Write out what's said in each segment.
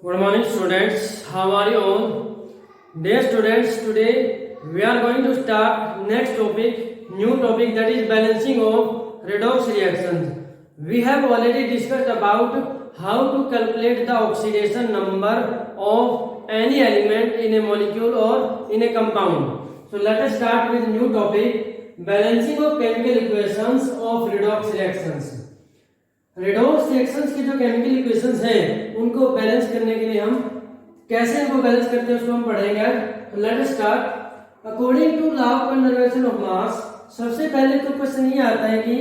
Good morning, students. How are you all? Dear students, today we are going to start next topic, new topic, that is balancing of redox reactions. We have already discussed about how to calculate the oxidation number of any element in a molecule or in a compound. So let us start with new topic, balancing of chemical equations of redox reactions. Redox reactions की जो chemical equations हैं उनको balance करने के लिए हम कैसे इनको बैलेंस करते हैं उसको हम पढ़ेंगे आज। Let us start. According to law of conservation of mass, सबसे पहले तो क्वेश्चन ये आता है कि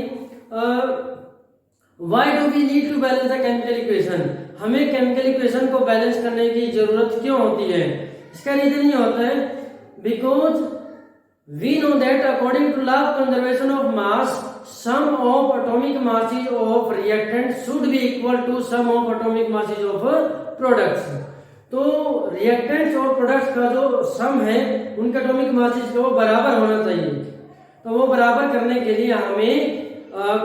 why do we need to balance the chemical equation, हमें केमिकल इक्वेशन को बैलेंस करने की जरूरत क्यों होती है। इसका रीजन ये होता है because we know that according to law of conservation of mass sum of atomic masses of reactants should be equal to sum of atomic masses of products। तो reactants और products का जो sum है उनका atomic masses का वो बराबर होना चाहिए। तो वो बराबर करने के लिए हमें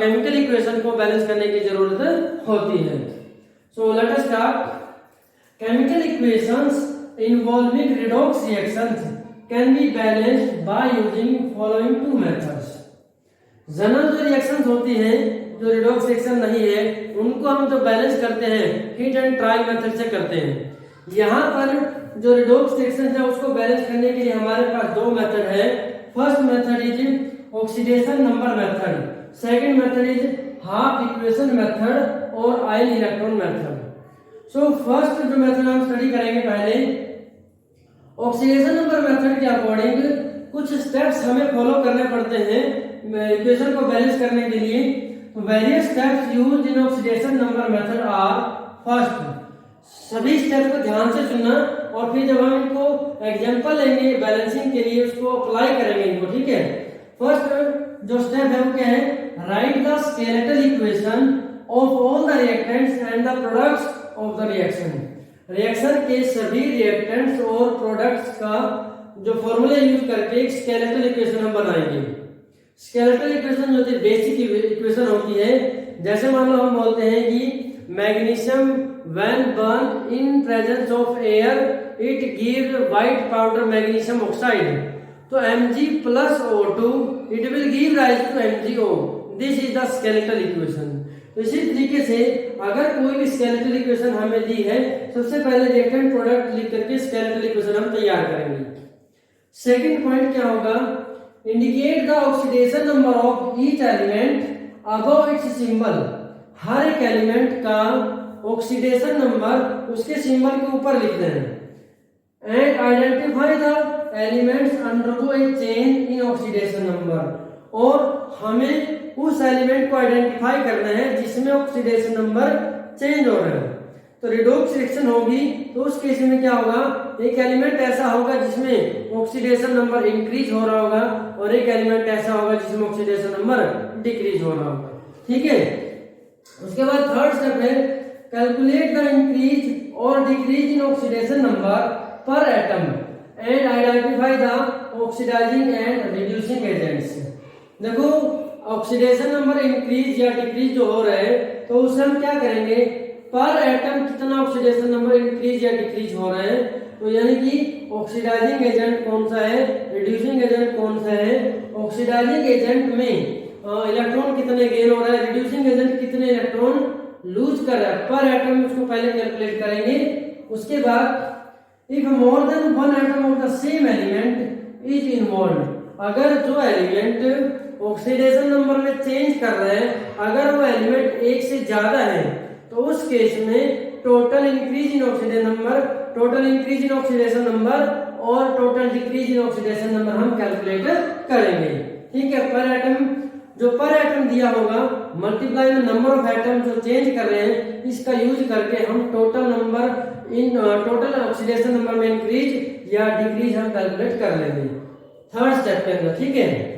chemical equation को बैलेंस करने की जरूरत होती है। So let us start। Chemical equations involving redox reactions can be balanced by using following two methods। General जो रिएक्शंस होती हैं जो रिडॉक्स रिएक्शन नहीं है उनको हम जो बैलेंस करते हैं हीट एंड ट्रायल मेथड से करते हैं। यहाँ पर जो रिडॉक्स रिएक्शन है उसको बैलेंस करने के लिए हमारे पास दो मेथड है। First method is oxidation number method, second method is half equation method और ion electron method. So first जो मेथड हम स्टडी करेंगे पहले, ऑक्सीडेशन नंबर मेथड के अकॉर्डिंग कुछ स्टेप्स हमें फॉलो करने पड़ते हैं इक्वेशन को बैलेंस करने के लिए। Various steps used in oxidation number method are, first सभी स्टेप को ध्यान से सुनना और फिर जब हम इनको एग्जांपल लेंगे बैलेंसिंग के लिए उसको अप्लाई करेंगे इनको, ठीक है। फर्स्ट जो स्टेप है वो क्या है, write the skeletal equation of all the reactants and the products of the reaction. Reaction के सभी रिएक्टेंट्स और प्रोडक्ट्स का जो फॉर्मूला यूज करके एक स्केलेटल इक्वेशन हम बनाएंगे। स्केलेटल इक्वेशन जो बेसिक इक्वेशन होती है, जैसे मान लो हम बोलते हैं कि magnesium when burn in presence of air it give white powder magnesium oxide, तो Mg+O2 it will give rise to MgO। This is the skeletal equation. तो इसी तरीके से अगर कोई भी स्केलेटल इक्वेशन हमें दी है, सबसे पहले रिएक्टेंट प्रोडक्ट लिख करके स्केलेटल इक्वेशन हम तैयार करेंगे। सेकंड पॉइंट क्या होगा, indicate the oxidation number of each element above its symbol. हर एक एलिमेंट का ऑक्सीडेशन नंबर उसके सिंबल के ऊपर लिखते हैं। And identify the elements undergo A change in oxidation number, और हमें उस एलिमेंट को आइडेंटिफाई करना है जिसमें ऑक्सीडेशन नंबर चेंज हो रहा है। तो रिडॉक्स रिएक्शन होगी तो उस केस में क्या होगा, एक एलिमेंट ऐसा होगा जिसमें ऑक्सीडेशन नंबर इंक्रीज हो रहा होगा और एक एलिमेंट ऐसा होगा जिसमें ऑक्सीडेशन नंबर डिक्रीज हो रहा होगा, ठीक है। उसके बाद थर्ड स्टेप है कैलकुलेट द इंक्रीज और decrease in oxidation number per atom and identify the oxidising and reducing agents. देखो ऑक्सीडेशन नंबर इंक्रीज या डिक्रीज जो हो रहा है तो उससे हम क्या करेंगे, पर एटम कितना ऑक्सीडेशन नंबर इंक्रीज या डिक्रीज हो रहा है, तो यानी कि ऑक्सीडाइजिंग एजेंट कौन सा है, रिड्यूसिंग एजेंट कौन सा है। ऑक्सीडाइजिंग एजेंट में इलेक्ट्रॉन कितने गेन हो रहा है, रिड्यूसिंग एजेंट कितने इलेक्ट्रॉन लूज कर रहा है पर एटम, उसको पहले कैलकुलेट करेंगे। उसके बाद if more than one atom of the same element is involve, अगर जो एलिमेंट ऑक्सीडेशन नंबर में चेंज कर रहे हैं अगर वो एलिमेंट एक से ज्यादा है तो उस केस में total increase in oxidation number, total increase in oxidation number और total decrease in oxidation number हम कैलकुलेट करेंगे, ठीक है। पर एटम जो पर एटम दिया होगा मल्टीप्लाई में नंबर ऑफ एटम जो चेंज कर रहे हैं, इसका यूज करके हम total number in total oxidation number में इंक्रीज या डिक्रीज हम कैलकुलेट कर लेंगे थर्ड स्टेप के अंदर, ठीक है।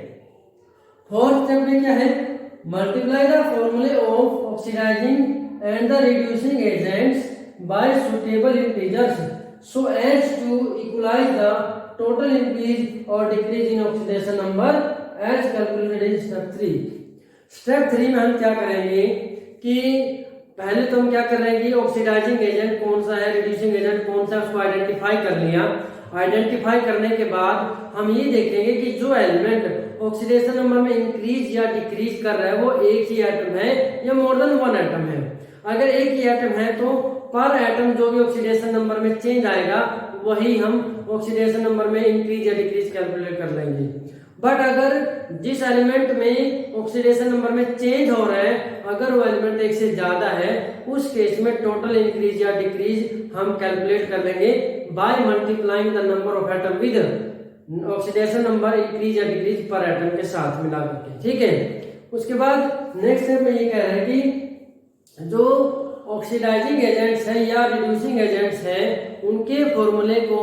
फोर्थ स्टेप में क्या है, multiply the formulae of oxidising and the reducing agents by suitable integers so as to equalize the total increase or decrease in oxidation number as calculated in step 3। Step 3 में हम क्या करेंगे कि पहले तो हम क्या कर रहे हैं कि ऑक्सीडाइजिंग एजेंट कौन सा है, रिड्यूसिंग एजेंट कौन सा है, उसको आइडेंटिफाई कर लिया। आइडेंटिफाई करने के बाद हम ये देखेंगे कि जो एलिमेंट ऑक्सीडेशन नंबर में इंक्रीज या डिक्रीज कर रहा है वो एक ही एटम है या मोर देन वन एटम है। अगर एक ही एटम है तो पर एटम जो भी ऑक्सीडेशन नंबर में चेंज आएगा वही हम ऑक्सीडेशन नंबर में इंक्रीज या डिक्रीज कैलकुलेट कर लेंगे। बट अगर जिस एलिमेंट में ऑक्सीडेशन नंबर में चेंज हो रहा है अगर वो एलिमेंट एक से ज्यादा है उस केस में टोटल इंक्रीज या डिक्रीज हम कैलकुलेट कर लेंगे by multiplying the number of atom with oxidation number increase या डिक्रीज पर एटम के साथ मिला करके। ठीक है, उसके बाद नेक्स्ट स्टेप में ये कह रहे हैं कि जो ऑक्सीडाइजिंग एजेंट्स हैं या रिड्यूसिंग एजेंट्स हैं उनके फॉर्मूले को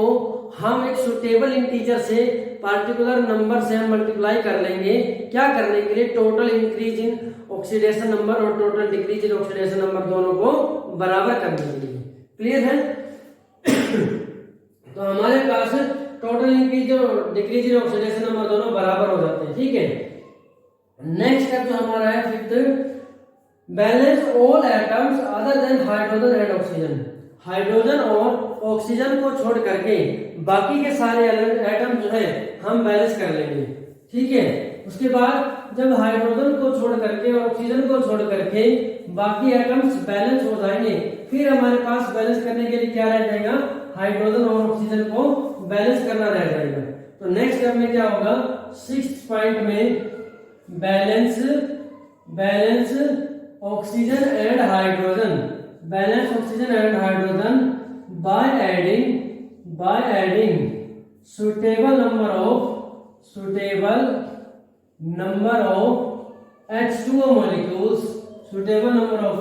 हम एक सुटेबल इंटीजर से पार्टिकुलर नंबर से हम मल्टीप्लाई कर लेंगे। क्या करने के लिए? Total increase in oxidation number और total decrease in oxidation number दोनों को बराबर करने के लिए। क्लियर है? तो हमारे पास टोटल इंक्रीज और डिक्रीज इन ऑक्सीडेशन नंबर दोनों बराबर हो जाते हैं। ठीक है, नेक्स्ट स्टेप जो हमारा है fifth, balance all atoms other than hydrogen and oxygen. Hydrogen और ऑक्सीजन को छोड़ करके बाकी के सारे एटम जो है हम बैलेंस कर लेंगे। ठीक है, उसके बाद जब हाइड्रोजन को छोड़ करके और ऑक्सीजन को छोड़ करके बाकी एटम्स बैलेंस हो जाएंगे फिर हमारे पास बैलेंस करने के लिए क्या रह जाएगा? हाइड्रोजन और ऑक्सीजन को बैलेंस करना रह जाएगा। तो नेक्स्ट स्टेप में क्या होगा? सिक्स्थ पॉइंट में balance oxygen and hydrogen, balance oxygen and hydrogen by adding suitable number of H2O molecules, suitable number of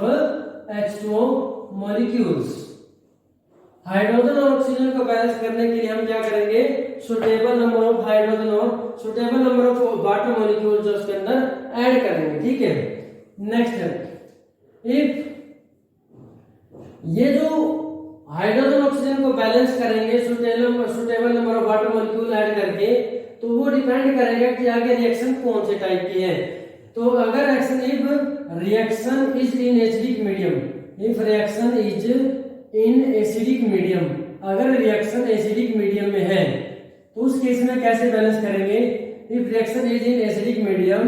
H2O molecules। Hydrogen और ऑक्सीजन को बैलेंस करने के लिए हम क्या करेंगे? सुटेबल नंबर ऑफ हाइड्रोजन और suitable number of water molecule जो उसके अंदर ऐड करेंगे। ठीक है, नेक्स्ट है इफ ये जो हाइड्रोजन ऑक्सीजन को बैलेंस करेंगे suitable number of water molecule add करके तो वो डिपेंड करेगा कि आगे रिएक्शन कौन से टाइप की है। तो अगर reaction is in acidic medium, if reaction is in acidic medium, अगर रिएक्शन एसिडिक मीडियम में है तो उस केस में कैसे बैलेंस करेंगे? If reaction is in acidic medium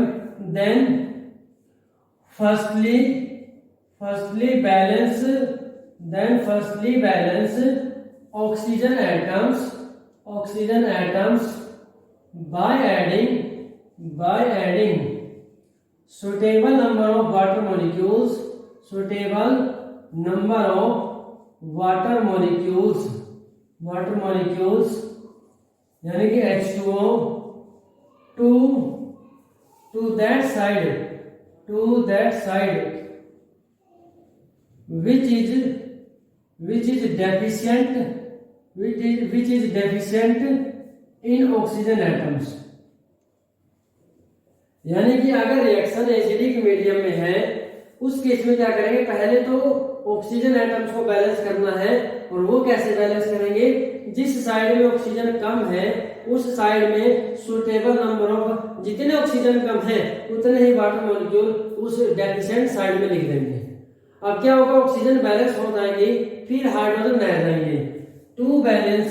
then firstly balance oxygen atoms by adding suitable number of water molecules यानी कि H2O to that side which is deficient in oxygen atoms. यानी कि अगर रिएक्शन एसिडिक मीडियम में है उस case में क्या करेंगे? पहले तो ऑक्सीजन एटम्स को बैलेंस करना है और वो कैसे बैलेंस करेंगे? जिस साइड में ऑक्सीजन कम है उस साइड में सुटेबल नंबर ऑफ जितने ऑक्सीजन कम है उतने ही वाटर मॉलिक्यूल उस डेफिशिएंट साइड में लिख देंगे। अब क्या होगा? ऑक्सीजन बैलेंस हो जाएंगे फिर हाइड्रोजन रह जाएंगे। To balance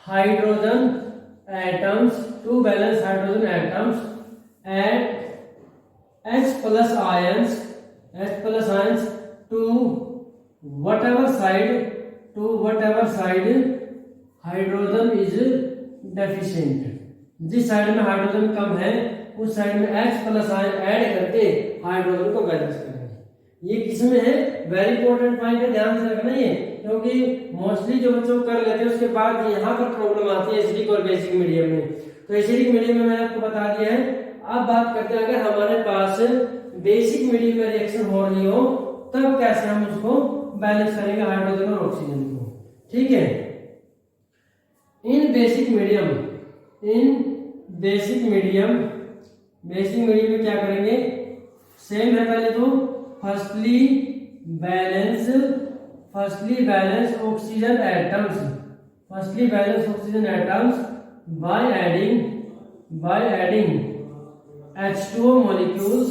hydrogen atoms at H plus ions to whatever side hydrogen is deficient. जिस साइड में हाइड्रोजन कम है उस साइड में H प्लस आयन ऐड करके हाइड्रोजन को बैलेंस करेंगे। ये किसमें है? वेरी इंपॉर्टेंट पॉइंट है, ध्यान से रखना है क्योंकि मोस्टली जो बच्चों कर लेते हैं उसके बाद यहाँ पर प्रॉब्लम आती है एसिडिक और बेसिक मीडियम में। तो एसिडिक मीडियम में मैंने आपको बता दिया है। अब बात करते हैं अगर हमारे पास बेसिक मीडियम में रिएक्शन हो रही हो तब कैसे हम उसको बैलेंस करेंगे हाइड्रोजन और ऑक्सीजन को। ठीक है, इन बेसिक मीडियम में क्या करेंगे? सेम है, पहले तो firstly balance oxygen atoms by adding H2O molecules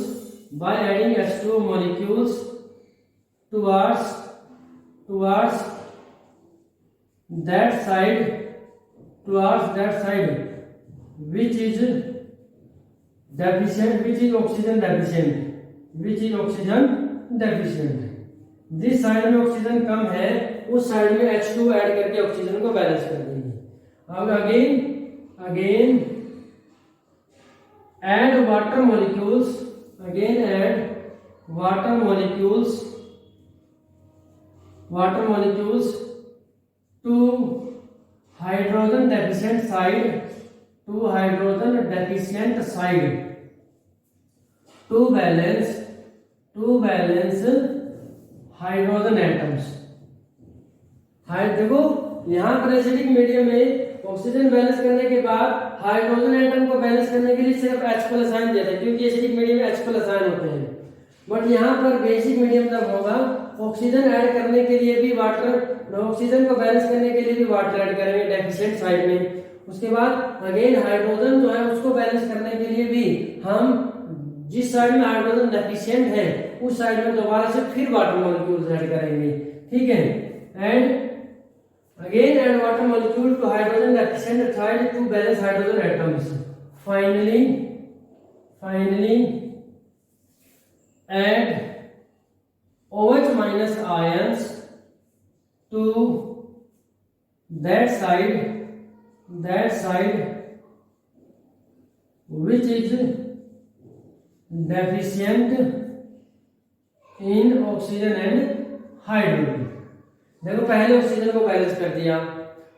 by adding H2O molecules towards that side which is deficient, which is oxygen deficient. जिस साइड में ऑक्सीजन कम है उस साइड में H2 ऐड करके ऑक्सीजन को बैलेंस कर देंगे. अब again add water molecules to hydrogen deficient side to balance hydrogen atoms. देखो यहाँ पर एसिडिक मीडियम में ऑक्सीजन बैलेंस करने के बाद हाइड्रोजन एटम को बैलेंस करने के लिए सिर्फ H+ आयन दिया था, क्योंकि एसिडिक मीडियम में H+ आयन होते हैं. बट यहाँ पर बेसिक मीडियम तब होगा ऑक्सीजन ऐड करने के लिए भी वाटर, ऑक्सीजन को बैलेंस करने के लिए भी वाटर ऐड करेंगे डेफिशिएंट साइड में. उसके बाद अगेन हाइड्रोजन जो है उसको बैलेंस करने के लिए भी हम जिस साइड में हाइड्रोजन डेफिशिएंट है उस साइड में दोबारा से फिर वाटर मॉलिक्यूल्स ऐड करेंगे. ठीक है. And again add water molecule to hydrogen deficient side to balance hydrogen atoms. Finally add OH minus ions to that side which is deficient in oxygen and hydrogen. देखो पहले oxygen को balance कर दिया,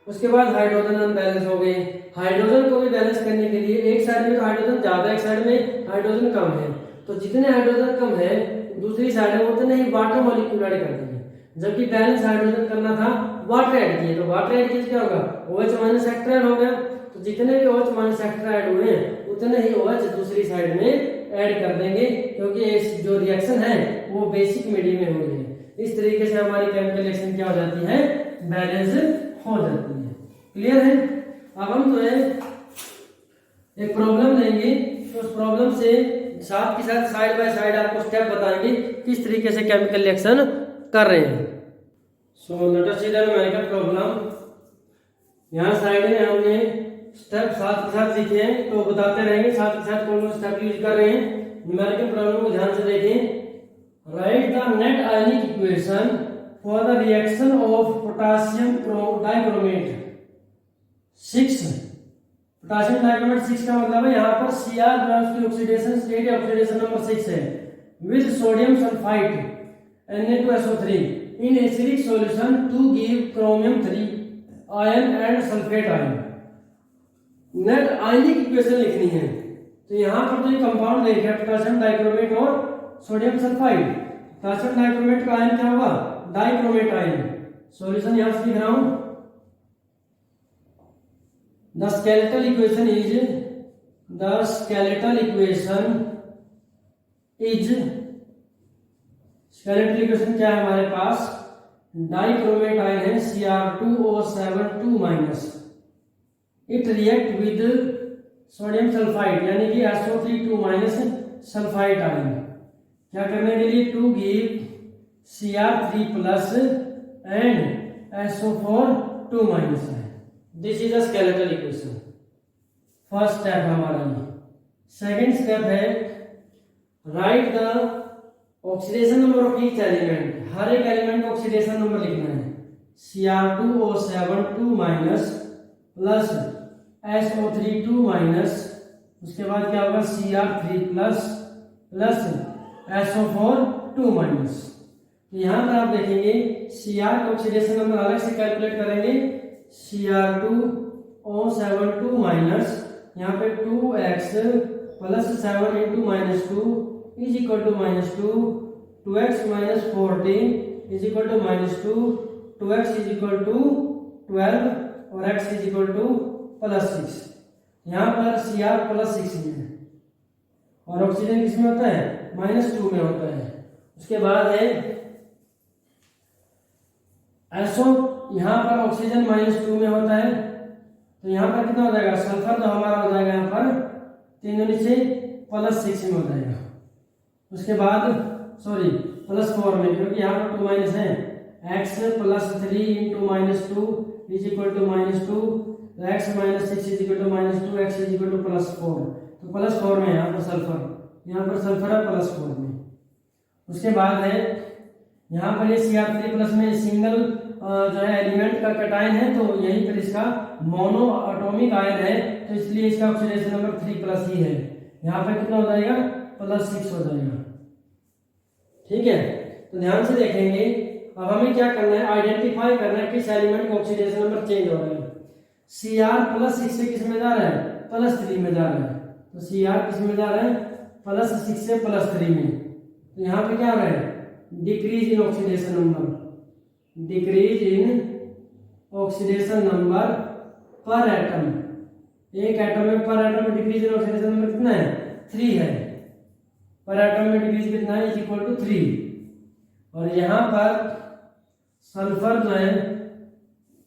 उसके बाद हाइड्रोजन अनबैलेंस हो गए. Hydrogen को भी बैलेंस करने के लिए एक साइड में तो हाइड्रोजन ज्यादा, एक साइड में हाइड्रोजन कम है, तो जितने हाइड्रोजन कम है दूसरी साइड में उतने ही वाटर मॉलिक्यूल ऐड कर देंगे. जबकि बैलेंस हाइड्रोजन करना था वाटर ऐड किए, तो वाटर ऐड किए क्या होगा OH माइनस एक्स्ट्रा ऐड हो गया. तो जितने भी OH माइनस एक्स्ट्रा ऐड हुए हैं उतने ही OH दूसरी साइड में ऐड कर देंगे, क्योंकि जो रिएक्शन है वो बेसिक मीडियम में हुई है. इस तरीके से हमारी केमिकल रिएक्शन क्या हो जाती है, बैलेंस हो जाती है. क्लियर है. अब हम जो है एक प्रॉब्लम लेंगे, तो उस प्रॉब्लम से साथ के साथ साइड बाय साइड आपको स्टेप बताएंगे किस तरीके से केमिकल रिएक्शन कर रहे हैं. So let us see the numerical problem. यहाँ साइड में हमने स्टेप साथ के साथ लिखे हैं, तो बताते रहेंगे साथ के साथ कौन कौन स्टेप यूज कर रहे हैं. न्यूमेरिकल प्रॉब्लम को ध्यान से देखें. Write the net ionic equation for the reaction of potassium dichromate 6. Potassium dichromate 6 का मतलब है यहाँ पर Cr belongs to oxidation state, oxidation number 6 है, with sodium sulphide Na2SO3 in acidic solution to give chromium 3 ion and sulphate ion. Net ionic equation लिखनी है, तो यहाँ पर तो ये कंपाउंड देखिए पोटेशियम डाइक्रोमेट और सोडियम सल्फाइड. पोटेशियम डाइक्रोमेट का आयन क्या होगा, डाइक्रोमेट आयन. सॉल्यूशन यहाँ से लिख रहा हूं. The skeletal equation is skeletal equation क्या है हमारे पास, डाइक्रोमेट आयन है Cr2O7 2-. It react with sodium sulphide यानी कि SO3 2- सल्फाइड आयन. क्या करने के लिए, to give Cr3+ and SO4 2- है. This is a skeletal equation. First step हमारा ये. सेकंड स्टेप है write the oxidation number of each element. हर एक एलिमेंट का ऑक्सीडेशन नंबर लिखना है. Cr2O7 2- plus SO3 2-. उसके बाद क्या होगा Cr3+ प्लस SO4 2-. तो यहाँ पर आप देखेंगे Cr का ऑक्सीडेशन नंबर अलग से कैलकुलेट करेंगे. Cr2O7 2-, यहाँ पे 2x plus 7 into -2 is equal to -2, 2x minus 14 is equal to -2, 2x is equal to 12 और x इज इक्वल टू +6. यहाँ पर Cr +6 है और ऑक्सीजन किसमें होता है, -2 में होता है. उसके बाद है SO, यहाँ पर ऑक्सीजन -2 में होता है, तो यहाँ पर कितना हो जाएगा, सल्फर तो हमारा हो जाएगा यहाँ पर 3 से +6 में हो जाएगा. उसके बाद सॉरी प्लस 4 में, क्योंकि यहाँ पर 2 माइनस है, x plus 3 into minus 2 is equal to minus 2, x minus 6 is equal to minus 2, x is equal to plus 4। तो प्लस 4 में यहाँ पर सल्फर है प्लस 4 में। उसके बाद है यहाँ पर ये Cr3 प्लस में सिंगल जो है एलिमेंट का कैटायन है, तो यहीं पर इसका मोनो एटॉमिक आयन है, तो इसलिए इसका ऑक्सीडेशन नंबर 3 प्लस ही है। यहाँ पर कितना हो जाएगा, प्लस 6 हो जाएगा। ठीक है, तो ध्यान से देखेंगे। अब हमें क्या करना है, आइडेंटिफाई करना है किस एलिमेंट का ऑक्सीडेशन नंबर चेंज हो रहा है। Cr प्लस 6 से किस में जा रहा है, प्लस 3 में जा रहा है। तो Cr किस में जा रहा है, प्लस 6 से प्लस 3 में। तो यहाँ पे क्या हो रहा है, decrease in oxidation number, decrease in oxidation number per atom. एक एटम में पर एटम में डिक्रीज इन ऑक्सीडेशन नंबर कितना है, 3 है। पर एटम में डिक्रीज कितना है, इज इक्वल टू 3। और यहाँ पर सल्फर जो है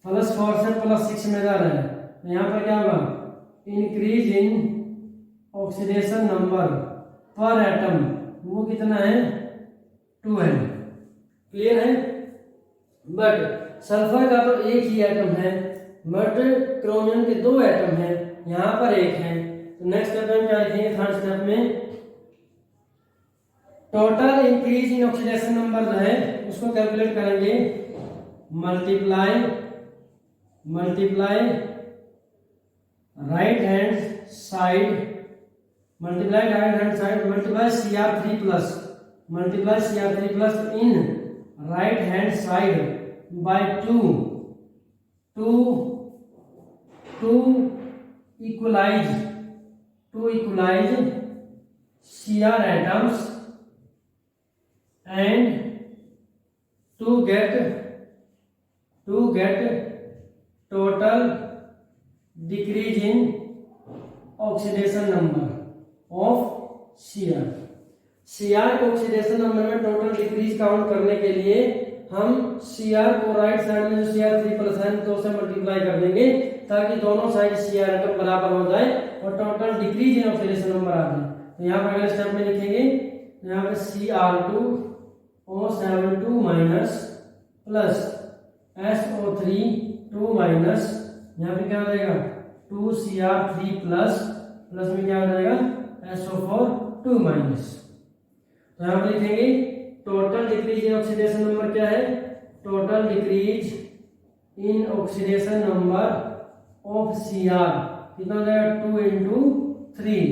प्लस 4 से प्लस 6 में जा रहा है, तो यहाँ पर क्या होगा, increase in oxidation number per atom, वो कितना है, 2 है। क्लियर है। बट सल्फर का तो एक ही एटम है, बट क्रोमियम के 2 एटम है, यहाँ पर एक है। तो नेक्स्ट स्टेप में क्या लिखेंगे, थर्ड स्टेप में total increase in oxidation number जो है उसको कैलकुलेट करेंगे। Multiply right hand side, multiply Cr3 plus in right hand side by 2 equalise Cr atoms and to get total decrease in oxidation number of Cr। Cr के oxidation number में total decrease count करने के लिए हम Cr को right side में जो Cr3 plus है तो से मल्टीप्लाई कर देंगे, ताकि दोनों साइड Cr एटम बराबर हो जाए और total decrease in oxidation number आ जाए। तो यहाँ पर अगले स्टेप में लिखेंगे, यहाँ पे Cr2O72 minus plus SO3 2 minus, यहाँ पे क्या हो जाएगा 2Cr3 प्लस में क्या हो जाएगा SO4 2 माइनस। तो यहाँ पे लिखेंगे total decrease in oxidation number क्या है, total decrease in oxidation number of Cr कितना हो जाएगा 2 इंटू 3।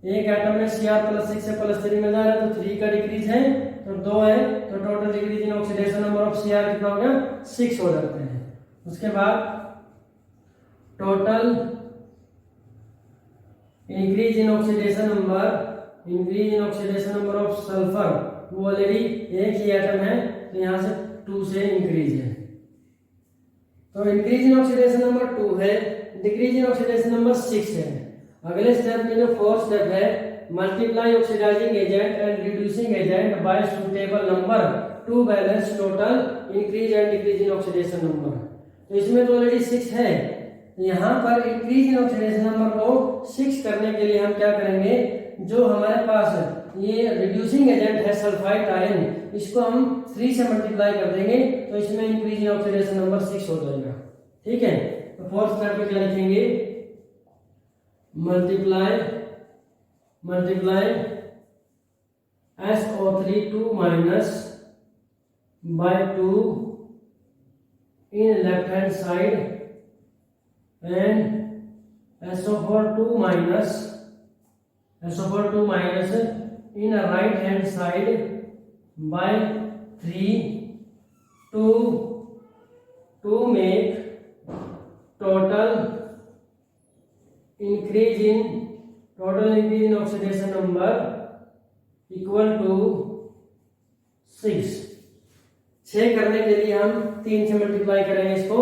एक एटम में Cr प्लस 6 से प्लस 3 में जा रहा है, तो 3 का डिक्रीज है तो 2 है, तो total decrease in oxidation number of Cr कितना हो गया 6 हो जाते हैं। उसके बाद total increase in oxidation number of sulphur, वो ऑलरेडी एक ही एटम है, तो यहाँ से 2 से इंक्रीज है। तो इंक्रीज इन ऑक्सीडेशन नंबर 2 है, डिक्रीज इन ऑक्सीडेशन नंबर 6 है। अगले स्टेप में जो फोर्थ स्टेप है, multiply oxidising agent and reducing agent by suitable number to balance total increase and decrease in oxidation number. तो इसमें तो ऑलरेडी 6 है, यहाँ पर इंक्रीज इन ऑक्सीडेशन नंबर को 6 करने के लिए हम क्या करेंगे, जो हमारे पास ये रिड्यूसिंग एजेंट है सल्फाइड आयन, इसको हम 3 से मल्टीप्लाई कर देंगे, तो इसमें इंक्रीज इन ऑक्सीडेशन नंबर 6 हो जाएगा। ठीक है, तो फोर्थ स्टेप में क्या लिखेंगे, multiply SO3 2 minus by 2 in left hand side and SO4 2 minus in a right hand side by 3 to make total increase in oxidation number equal to 6। 6 करने के लिए हम 3 से मल्टीप्लाई करेंगे इसको,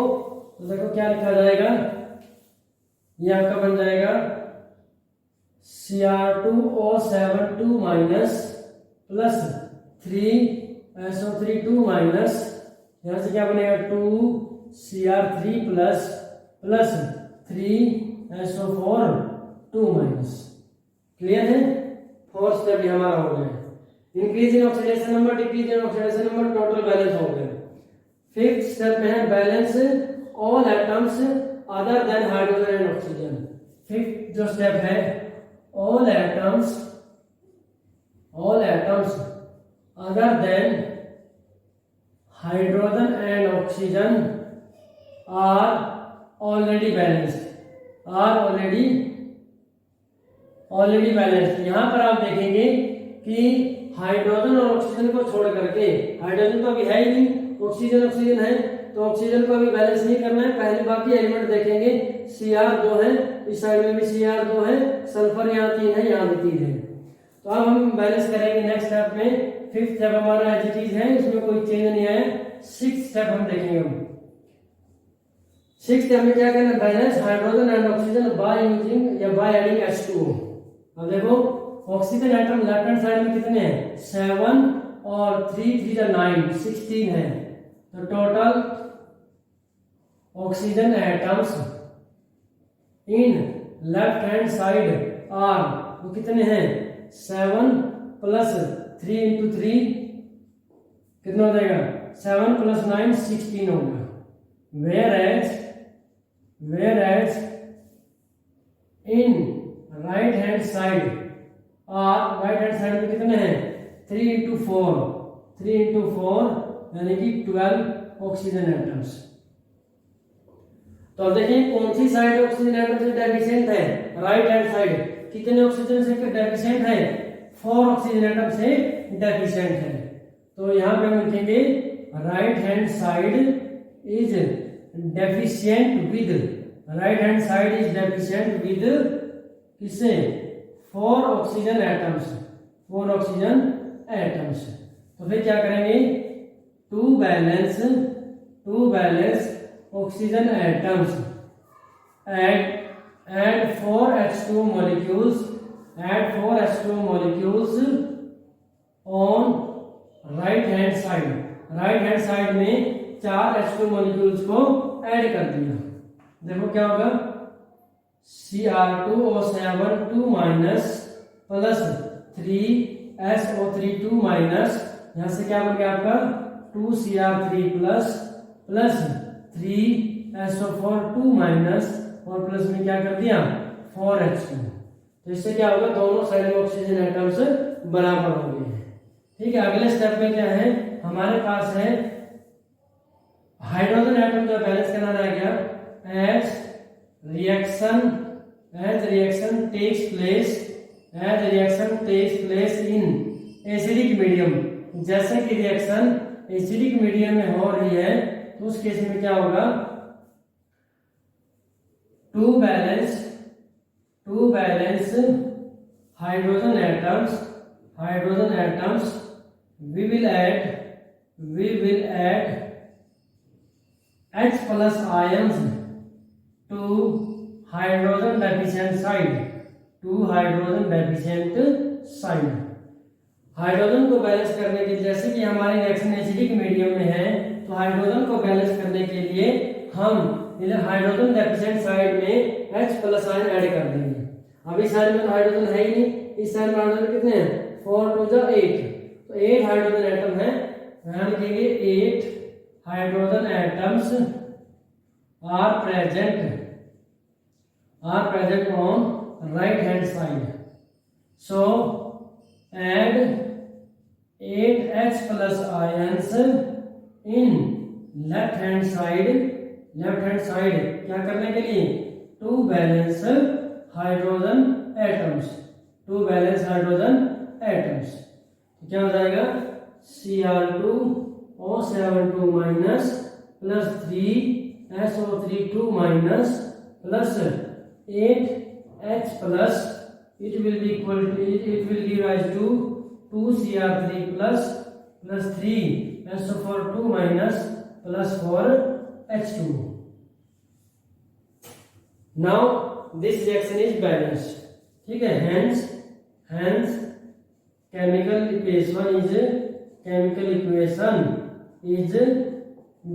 तो देखो क्या लिखा जाएगा, ये आपका बन जाएगा Cr2O72 minus plus 3SO3 2 minus, यहाँ से क्या बनेगा 2Cr3 plus 3SO4 2 minus. Clear है, फोर्थ स्टेप हमारा हो गया। Increase in oxidation number, decrease in oxidation number, total balance हो गया। फिफ्थ स्टेप में है balance all atoms other than hydrogen and oxygen. Fifth जो स्टेप है, all atoms other than hydrogen and oxygen are already balanced, already balanced. यहां पर आप देखेंगे कि हाइड्रोजन और ऑक्सीजन को छोड़ करके, हाइड्रोजन तो अभी है ही नहीं, ऑक्सीजन है, तो ऑक्सीजन को अभी बैलेंस नहीं करना है। पहले बाकी एलिमेंट देखेंगे, Cr2 है, इस साइड में भी Cr2 है, सल्फर यहाँ 3 है, यहाँ भी 3 है। तो अब हम बैलेंस करेंगे नेक्स्ट स्टेप में। फिफ्थ स्टेप हमारा एज इट इज है, इसमें कोई चेंज नहीं है। सिक्स्थ स्टेप हम देखेंगे। सिक्स्थ स्टेप में क्या करना है, balance hydrogen and oxygen by using या बाय एडिंग H2O। अब देखो oxygen atom left hand side में कितने हैं, 7 और 3 3 9 16 है। तो total oxygen atoms in left hand side are, वो कितने हैं, 7 प्लस 3 इंटू 3 कितना हो जाएगा, 7 प्लस 9 16 होगा। Whereas in right hand side are, right hand side में कितने हैं, 3 इंटू 4 यानी कि 12 ऑक्सीजन एटम्स। तो अब देखिए कौन सी साइड ऑक्सीजन एटम से डेफिशिएंट है, राइट हैंड साइड। कितने ऑक्सीजन से डेफिशिएंट है, 4 ऑक्सीजन एटम से डेफिशिएंट है। तो यहाँ पे हम लिखेंगे right hand side is deficient with, right hand side is deficient with किससे, 4 ऑक्सीजन एटम्स, 4 ऑक्सीजन एटम्स। तो फिर क्या करेंगे, to balance oxygen atoms add 4 H2O molecules on right hand side में 4 H2O मॉलिक्यूल्स को ऐड कर दिया। देखो क्या होगा, Cr2O7 2 minus plus 3SO3 minus, यहां से क्या बन गया आपका 2Cr3 प्लस 3SO4 2 माइनस, और प्लस में क्या कर दिया 4H2। तो इससे क्या होगा, दोनों साइड में ऑक्सीजन एटम्स बराबर हो गए हैं। ठीक है, अगले स्टेप में क्या है, हमारे पास है हाइड्रोजन एटम जो बैलेंस करना रह गया। As reaction takes place in acidic medium, जैसे कि रिएक्शन एसिडिक मीडियम में हो रही है, तो उस केस में क्या होगा, to balance hydrogen atoms we will add H plus ions to hydrogen deficient side, hydrogen को बैलेंस करने के लिए, जैसे कि हमारी रिएक्शन एसिडिक मीडियम में है, तो हाइड्रोजन को बैलेंस करने के लिए हम इधर हाइड्रोजन डेफिशिएंट साइड में H प्लस आयन ऐड कर देंगे। अभी साइड में तो हाइड्रोजन है ही नहीं, इस साइड में हाइड्रोजन कितने हैं, 4 2 8, तो 8 हाइड्रोजन एटम है। हम लिखेंगे 8 hydrogen atoms are present on right hand side. So add 8H plus ions in left hand side क्या करने के लिए, टू बैलेंस हाइड्रोजन एटम्स। तो क्या हो जाएगा, Cr2O7 2 minus plus 3SO3 2 minus plus 8H plus, it will give rise to 2Cr3 plus 3SO4 2 minus plus 4H2. Now this reaction is balanced. ठीक है, hence chemical equation is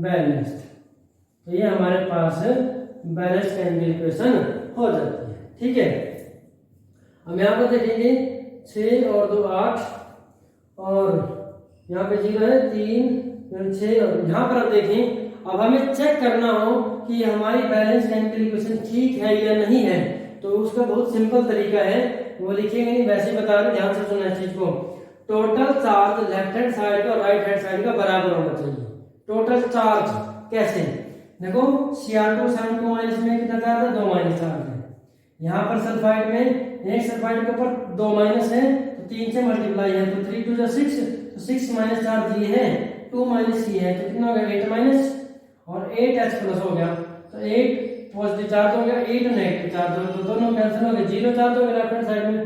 balanced. तो ये हमारे पास balance chemical equation हो जाती है। ठीक है, हम यहाँ पर देखेंगे 6 और 2 8 और यहाँ पे 0 है, 3 6। और यहाँ पर आप देखें, अब हमें चेक करना हो कि हमारी बैलेंस केमिकल इक्वेशन ठीक है या नहीं है, तो उसका बहुत सिंपल तरीका है, वो लिखिएगा नहीं, वैसे ही बता रहे, ध्यान से सुनना इस चीज को। Total charge left hand side का और राइट हैंड साइड का बराबर होना चाहिए। टोटल चार्ज कैसे, देखो Cr2 माइनस में कितना चार्ज है, 2 माइनस चार्ज है। यहाँ पर सल्फाइड में एक सल्फाइड के ऊपर 2 माइनस है, तो 3 से मल्टीप्लाई है, तो 3 2 6, तो 6 माइनस चार्ज ये है, 2 माइनस ये है, तो कितना हो गया, 8 माइनस, और 8H प्लस हो गया, तो 8 पॉजिटिव चार्ज हो गया, 8 नेगेटिव चार्ज हो गया, तो दोनों कैंसिल हो गए, 0 चार्ज हो गया लेफ्ट हैंड साइड में।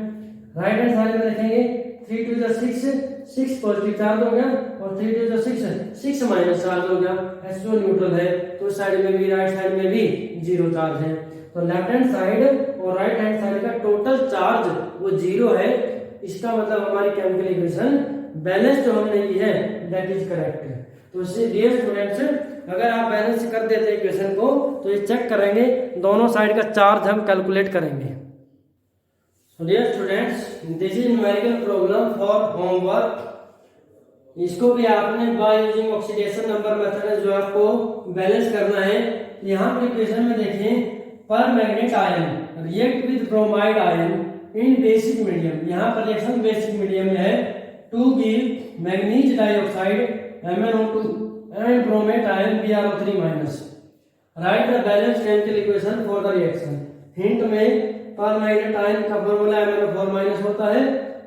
राइट हैंड साइड में देखेंगे 3 2 6, 6 पॉजिटिव चार्ज हो गया, और 3 2 6, 6 माइनस चार्ज हो गया, H2 न्यूट्रल है, तो साइड में भी राइट साइड में भी 0 चार्ज है। तो लेफ्ट हैंड साइड और राइट हैंड साइड का टोटल चार्ज वो 0 है, इसका मतलब हमारी केमिकल इक्वेशन बैलेंस जो हमने ली है दैट इज करेक्ट है। तो इससे डियर स्टूडेंट्स, अगर आप बैलेंस कर देते हैं इक्वेशन को, तो ये चेक करेंगे, दोनों साइड का चार्ज हम कैलकुलेट करेंगे। So dear students, this is numerical problem for homework। इसको भी आपने by using oxidation number method जो आपको बैलेंस करना है। यहाँ पर इक्वेशन में देखें, permanganate ion react with bromide ion in basic medium, यहाँ पर रिएक्शन बेसिक मीडियम में है, to give manganese dioxide MnO2 and bromate ion BrO3 minus. Write the balance chemical equation for the reaction. Hint में permanganate ion का formula MnO4 minus होता है,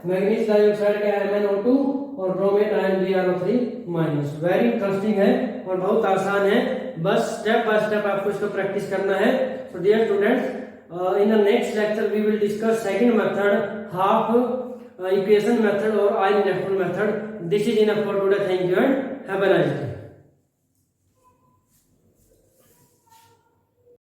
manganese dioxide का MnO2 और bromate ion BrO3 minus. Very interesting है और बहुत आसान है, बस स्टेप बाय स्टेप आपको इसको प्रैक्टिस करना है। So dear students, in the next lecture we will discuss second method, half equation method और ion electron method. This is enough for today, thank you and have a nice day.